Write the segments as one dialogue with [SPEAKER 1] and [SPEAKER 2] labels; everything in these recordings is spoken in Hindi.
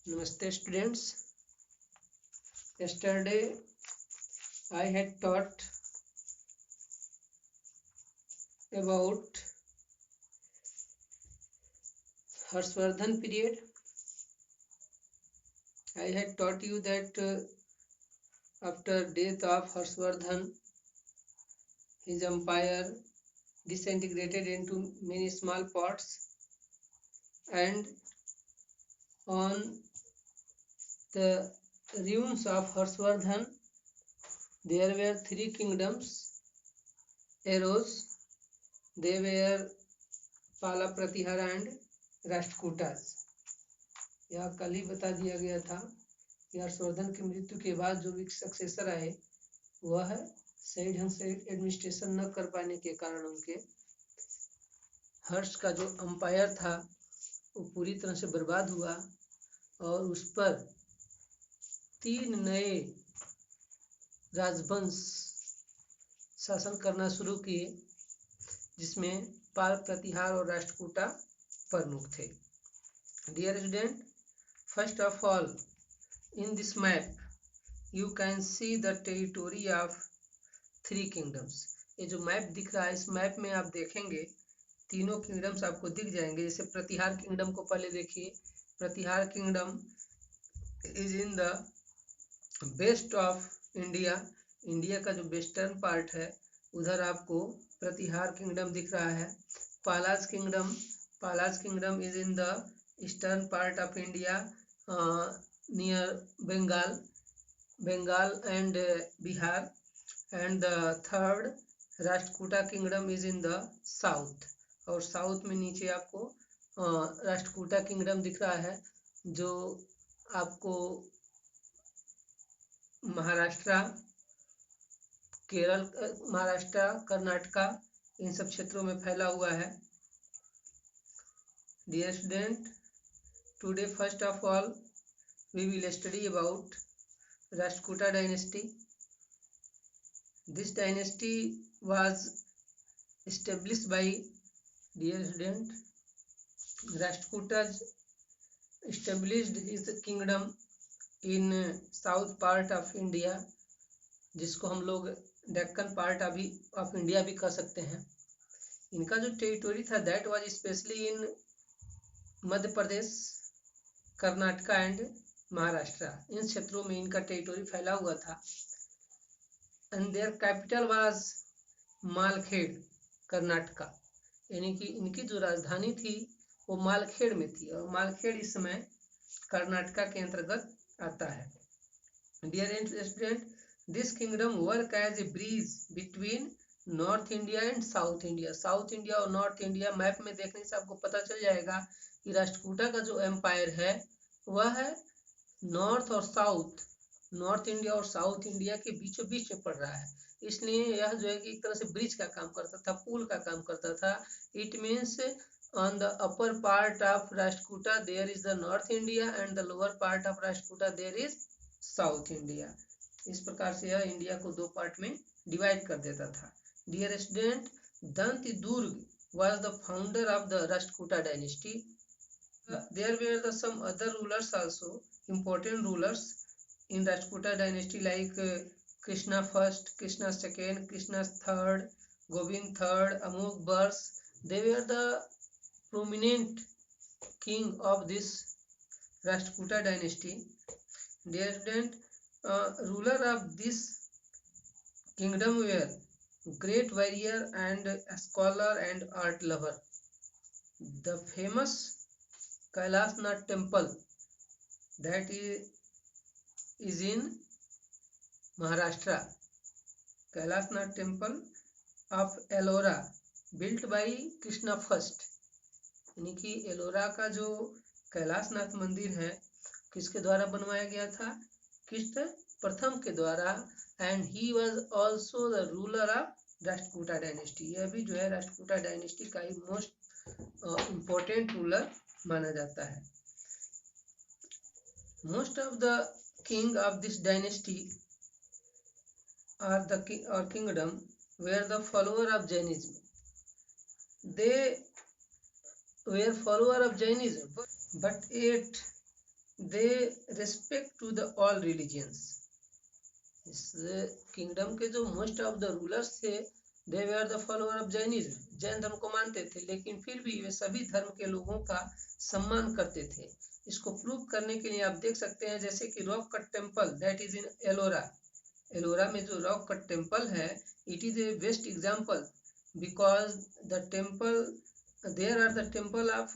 [SPEAKER 1] Namaste students. Yesterday I had taught about Harshvardhan period. I had taught you that after death of Harshvardhan, his empire disintegrated into many small parts, and on the ruins of Harshvardhan there were three kingdoms arose. They were Pala, Pratihara and Rashtrakutas. यह कल ही बता दिया गया था कि हर्षवर्धन की मृत्यु के बाद जो भी सक्सेसर आए वह सही ढंग से एडमिनिस्ट्रेशन न कर पाने के कारण उनके हर्ष का जो अंपायर था वो पूरी तरह से बर्बाद हुआ और उस पर तीन नए राजवंश शासन करना शुरू किए, जिसमें पाल, प्रतिहार और राष्ट्रकूटा प्रमुख थे। Dear student, first of all, in this map you can see the territory of three kingdoms. ये जो मैप दिख रहा है, इस मैप में आप देखेंगे तीनों किंगडम्स आपको दिख जाएंगे। जैसे प्रतिहार किंगडम को पहले देखिए। Pratihara kingdom is in the west of India. India का जो वेस्टर्न पार्ट है उधर आपको प्रतिहार किंगडम दिख रहा है। Palas kingdom is in the eastern part of India near Bengal and Bihar. And the third Rashtrakuta kingdom is in the south, और साउथ में नीचे आपको राष्ट्रकूटा किंगडम दिख रहा है जो आपको महाराष्ट्र, कर्नाटका इन सब क्षेत्रों में फैला हुआ है। Dear student, today first of all we will study about Rashtrakuta dynasty. This dynasty was established by, dear student, Rashtrakuta established his kingdom in south part of India, जिसको हम लोग डेक्कन पार्ट ऑफ इंडिया भी कह सकते हैं। इनका जो टेरिटोरी था that was specially in Madhya Pradesh, Karnataka and Maharashtra. इन क्षेत्रों में इनका टेरिटोरी फैला हुआ था। And their capital was Malkhed, Karnataka. यानी कि इनकी जो राजधानी थी वो मालखेड़ में थी, और मालखेड़ इस समय कर्नाटका के अंतर्गत आता है। Dear student, this kingdom work as a bridge between north India and south India. South India और नॉर्थ इंडिया मैप में देखने से आपको पता चल जाएगा कि राष्ट्रकूटा का जो एम्पायर है वह है नॉर्थ इंडिया और साउथ इंडिया के बीचों बीच में पड़ रहा है। इसलिए यह जो है कि एक तरह से ब्रिज का काम करता था, पुल का काम करता था। It means on the upper part of Rashtrakuta there is the North India and the lower part of Rashtrakuta there is South India. इस प्रकार से यह इंडिया को दो पार्ट में डिवाइड कर देता था। Dear student, Danti Durg was the founder of the Rashtrakuta dynasty. There were some other rulers also, important rulers in Rashtrakuta dynasty like Krishna first, Krishna second, Krishna third, Govind third, Amok Bars. They were the prominent king of this Rashtrakuta dynasty. Dear student, ruler of this kingdom were great warrior and scholar and art lover. The famous Kailasnath temple that is in Maharashtra. Kailasnath temple of Ellora built by Krishna first. यानी कि एलोरा का जो कैलाशनाथ मंदिर है किसके द्वारा बनवाया गया था? कृष्ण प्रथम के द्वारा। And he was also the ruler of Rashtrakuta dynasty. यह भी जो है राष्ट्रकूटा डायनेस्टी का ही मोस्ट इम्पोर्टेंट रूलर माना जाता है। Most of the king of this dynasty or kingdom were the follower of Jainism. They were follower of Jainism, but yet they respect to the all religions. इस किंगडम के जो मोस्ट ऑफ द रूलर्स थे, they were the follower of Jainism, Jain धर्म को मानते थे, लेकिन फिर भी वे सभी धर्म के लोगों का सम्मान करते थे। इसको प्रूव करने के लिए आप देख सकते हैं, जैसे कि rock cut temple that is in Ellora. Ellora में जो रॉक कट टेम्पल है, it is a best example because the temple there are the temple of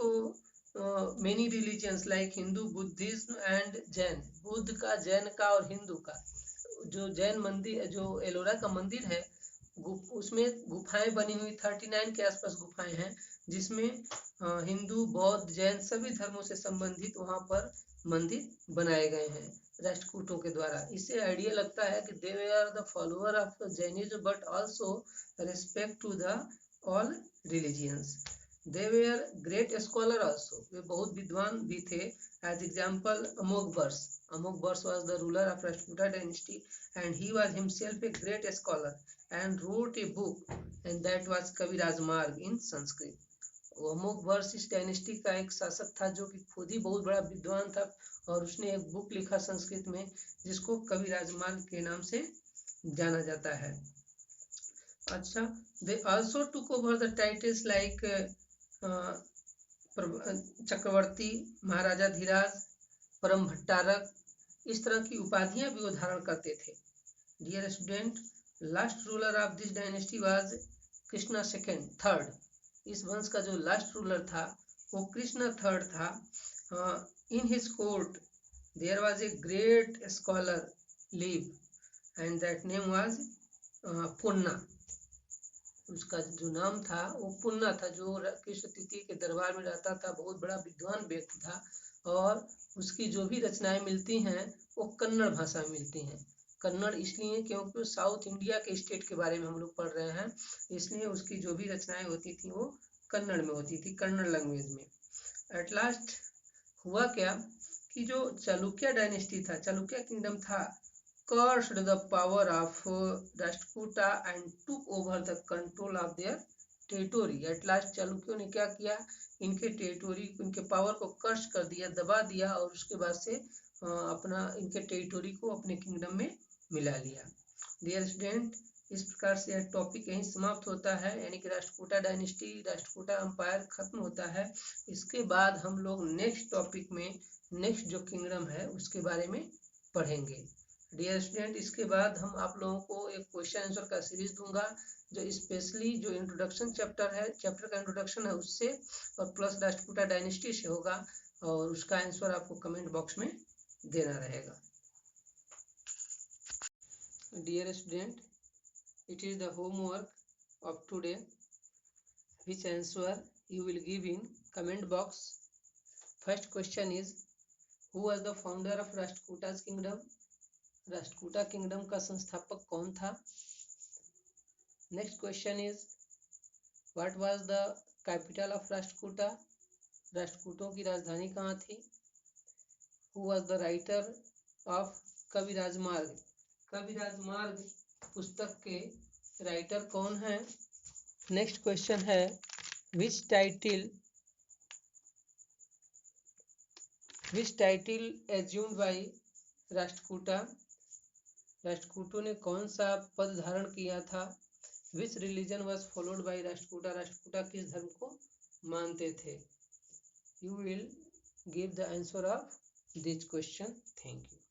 [SPEAKER 1] many religions like Hindu, Buddhism and Jain. Buddha का, जैन का और हिंदू का। जो जैन मंदिर, जो एलोरा का मंदिर है, उसमें गुफाएं बनी हुई 39 के आसपास गुफाएं हैं, जिसमें हिंदू, बौद्ध, जैन सभी धर्मों से संबंधित वहां पर मंदिर बनाए गए हैं राष्ट्रकूटों के द्वारा। इससे आइडिया लगता है कि they are the follower of Jainism but also respect to the all religions. They were great scholar also, वे बहुत विद्वान भी थे। As example Amoghavarsha. Amoghavarsha was the ruler of Rashtrakuta dynasty and he was himself a great scholar and wrote a book and that was Kaviraj Marg in Sanskrit. Amoghavarsha इस डायनेस्टी का एक शासक था जो कि खुद ही बहुत बड़ा विद्वान था और उसने एक बुक लिखा संस्कृत में जिसको कविराज मार्ग के नाम से जाना जाता है। अच्छा, they also took over the titles like Chakravarti, Maharaja Dhiraj, Param Bhattarak, इस तरह की उपाधियां भी वो धारण करते थे। Dear student, last ruler of this dynasty was Krishna second, third. इस वंश का जो लास्ट रूलर था वो कृष्णा थर्ड था। In his court there was a great scholar live and that name was Ponna. उसका जो नाम था वो पुन्ना था, जो कृष्ण तृतीय के दरबार में रहता था, बहुत बड़ा विद्वान व्यक्ति था। और उसकी जो भी रचनाएं मिलती हैं वो कन्नड़ भाषा में मिलती हैं। कन्नड़ इसलिए क्योंकि वो साउथ इंडिया के स्टेट के बारे में हम लोग पढ़ रहे हैं, इसलिए उसकी जो भी रचनाएं होती थी वो कन्नड़ में होती थी, कन्नड़ लैंग्वेज में। एट लास्ट हुआ क्या कि जो चालुक्य डायनेस्टी था, चालुक्य किंगडम था, cursed the power of Rashtrakuta and took over the control of their territory. At last चालुक्यों ने क्या किया, इनके टेरिटोरी, इनके पावर को कर्श कर दिया, दबा दिया और उसके बाद से अपना इनके टेरिटोरी को अपने किंगडम में मिला लिया। डियर स्टूडेंट, इस प्रकार से यह टॉपिक यहीं समाप्त होता है, यानी कि राष्ट्रकूटा डायनेस्टी, राष्ट्रकूटा एम्पायर खत्म होता है। इसके बाद हम लोग नेक्स्ट टॉपिक में नेक्स्ट जो किंगडम है उसके बारे में पढ़ेंगे। डियर स्टूडेंट, इसके बाद हम आप लोगों को एक क्वेश्चन आंसर का सीरीज दूंगा, जो स्पेशली जो इंट्रोडक्शन चैप्टर है, चैप्टर का इंट्रोडक्शन है उससे और प्लस राष्ट्रकूटा डायनेस्टी से होगा, और उसका आंसर आपको कमेंट बॉक्स में देना रहेगा। Dear student, it is the homework of today which answer you will give in comment box. First question is, who was the founder of Rashtrakuta kingdom? Rashtrakuta kingdom का संस्थापक कौन था? Next question is, what was the capital of Rashtrakuta? राष्ट्रकूटों की राजधानी कहाँ थी? Who was the writer of Kavirajamarga? कविराज मार्ग पुस्तक के राइटर कौन हैं? नेक्स्ट क्वेश्चन है, विच टाइटिल एज्यूम्ड बाय राष्ट्रकूटा? राष्ट्रकूटों ने कौन सा पद धारण किया था? विच religion was followed by Rashtrakuta? Rashtrakuta किस धर्म को मानते थे? You will give the answer of this question. Thank you.